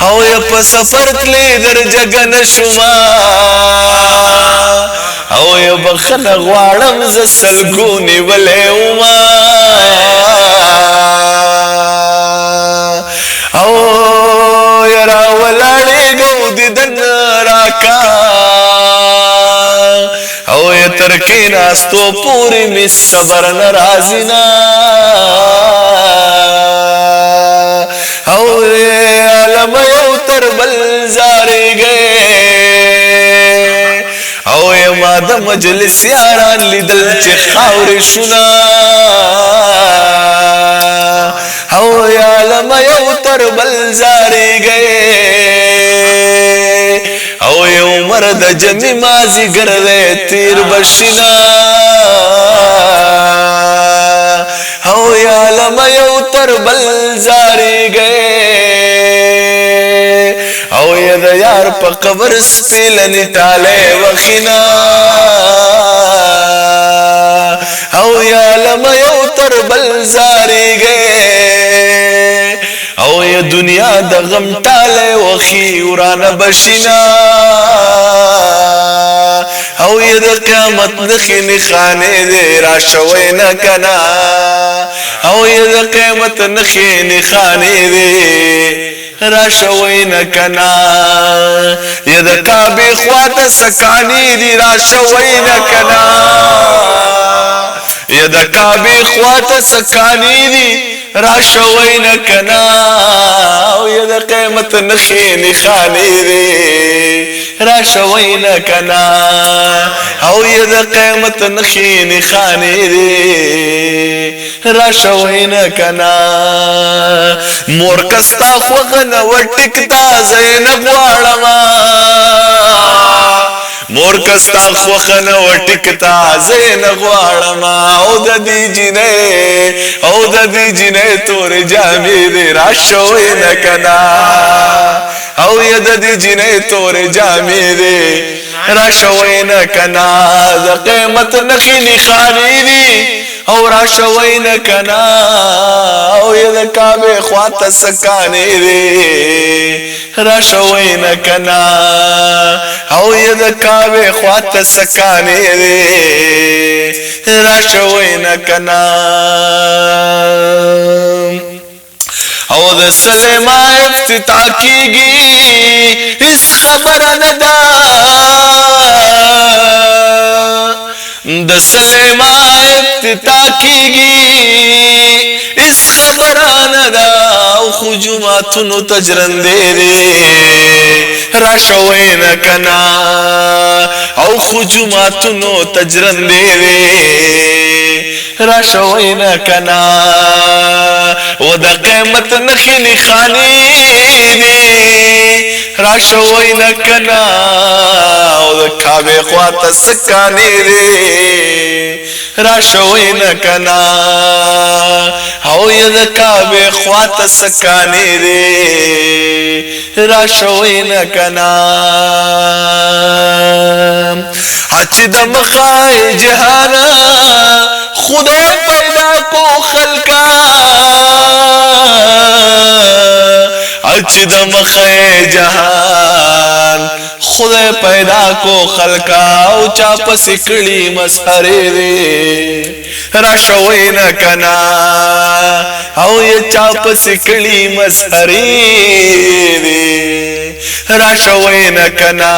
او یا په سفر تلې در جګ نشما او یا بخنه غواړم ز سلګو نیولې وما او یا راولاړېږو دیدن راکا او یا تر کېناستو پورې مې صبر نه راځي نه او عالم یو تر بل زارېږې او یا ما د مجلس یاران لیدل چې خاورې شونه او یا عالم یو تر بل زارېږې او یا عمر د جمع مازدیګر دی تیر بشینا او یا عالم یو تر بل زارېږې او یا د یار په قبر سپېلنې ټالۍ وخینا او یا عالم یو تر بل زارېږې او یا دنیا د غم ټالۍ وخي ورانه بشینا او یا د قیامت نښې نښانې دې راشوی نه کنه او یا د قیامت نښې نښانې دې راشوی نه کنه یا د کعبې خواته سکانې دي راشوی نه کنه یا د کعبې خواته سکانې دي راشوی نه کنه او یا د قیامت نښې نښانې دي راشوی نه کنه او یا د قیامت نښې نښانې دي راشوی نه کنه مور که ستا خوښه نه وه ټیک تا زه نه غواړم مور که ستا خوښه نه وه ټیک تا زه نه غواړم او د دې جینۍ او د دې جینۍ تورې جامې دې راشوی نه کنه او یا د دې جینۍ تورې جامې دې راشوی نه کنه د قیامت نښې نښانې دي او راشوی نه کنه او یا د کعبې خواته سکانې دي راشوی نه کنه او یا د کعبې خواته سکانې دي راشوی نه کنه او د سلیما افتتاح کیږي هیڅ خبره نه ده د سلیما افتتاح کیږي هیڅ خبره نه ده او خو جوماتونو ته ژرندې دي راشوی نه کنه او خو جوماتونو ته ژرندې دي راشوی نه کنه و د قیامت نښې نښانې دي راشوی نه کنه او د کعبې خواته سکانې دي راشوی نه کنه او یا د کعبې خواته سکانې دي راشوی نه کنه چې د مخه جهانه خدای پیدا کو خلقا چې د مخه جهان خدای پیدا کو خلقا او چا پسې کړي مسخرې دي راشوی نه کنه او یا چا پسې کړي مسخرې دي راشوی نه کنه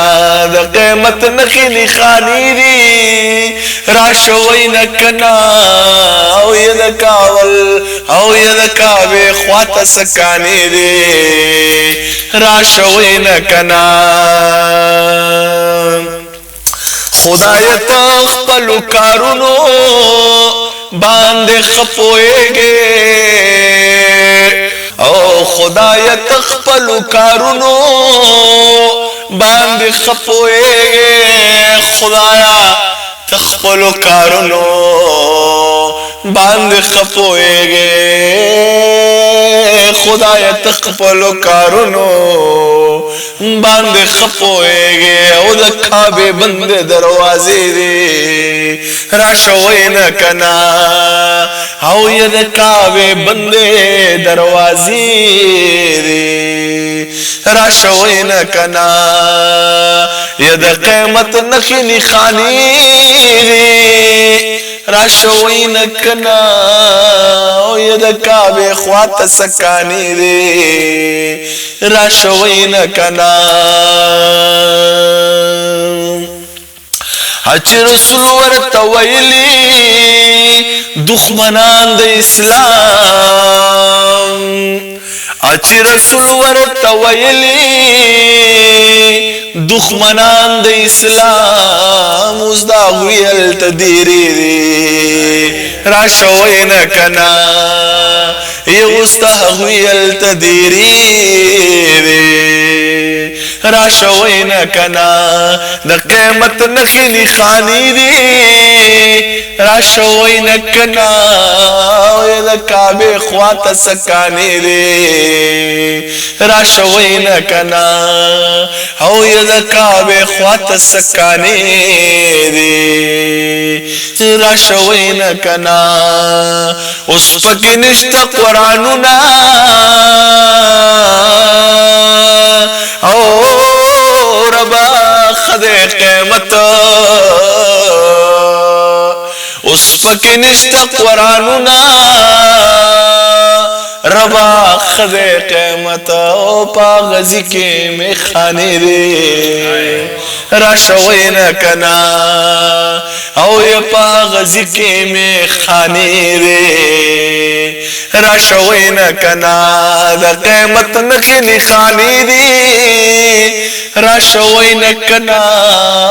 د قیامت نښې نښانې دي راشوی نه کنه او یا د کابل او یا د کعبې خواته سکانې دي راشوی نه کنه خدای ته خپلو کارونو باندې ښه پوهېږې او خدای ته خپلو کارونو باندې ښه پوهېږې خدایا ته خپلو کارونو باندې ښه پوهېږې خدای ته خپلو کارونو باندې ښه پوهېږې او د کعبې بندې دروازې دي راشوی نه کنه او یا د کعبې بندې دروازې دي را شوی نه کنا یا د قیامت نخی نخانی دی را شوی نه کنا یا د کعبه خوات سکانی دی را شوی نه کنا اچ رسول ورته ویلی دښمنان د اسلام اچ رسول ورته ویلی دښمنان د اسلام اوس دا ویل تدیری دی را شوی نه کنا اوس دا ویل تدیری دی را شوی نه کنا د قیامت نخی نخانی دی را شوی نه کنا د کعبه خوات سکانی دی را شوی نه کنا او د کعبه خوات سکانی دی را شوی نه کنا اوس پکې نشته قرآنونه او ربا خدای قیامت اوس پکې نشته قرآنونه ربا خدای قیامت او پا غزی کې میخانې دی را شوی نه کنا او یا پا غزی کې میخانې دی را شوی نه کنا د قیامت نخی نخانی دی را شوی نه کنا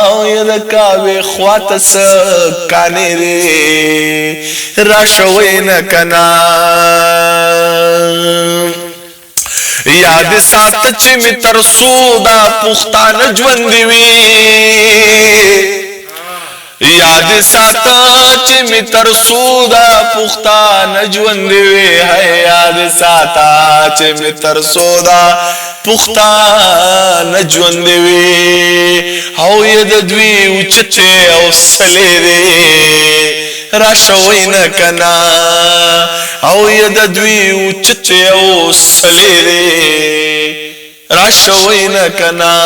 او یا د کعبه خوات سکانی دی را شوی نه کنا یاد سات چې می ترسو دا پښتانه ژوند وي یاد سات چې می ترسو دا پښتانه ژوند وي یاد سات چې می ترسو دا پښتانه ژوند وي او یې د دوی اوچته او سلیری را شوی نه کنا او یا د دوی اوچته او سلیری را شوی نه کنا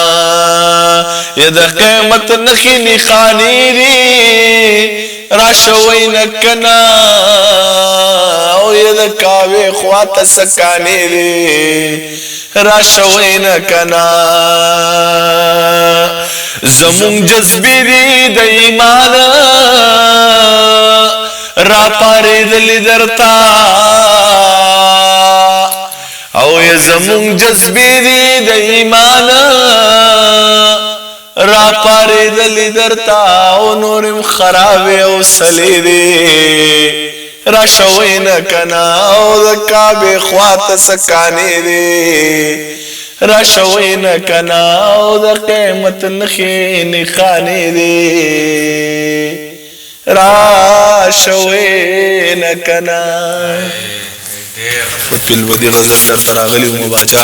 یا د قیامت نخی نخانی دی را شوی نه کنا او یا د کعبه خوات سکانی دی را شوی نه کنا زمون جذبی دی د ایمان را پاریدلی درتا او یا زمون جذبی دی د ایمان را پاریدلی درتا او نورم خراب او سلی دی را شوی نه کنا او د کعبه خوات سکانی دی را شوی نه کنا او د قیامت نخی نخانی دی را شوی نه کنا په فلم دې نظر در راغلی مباجا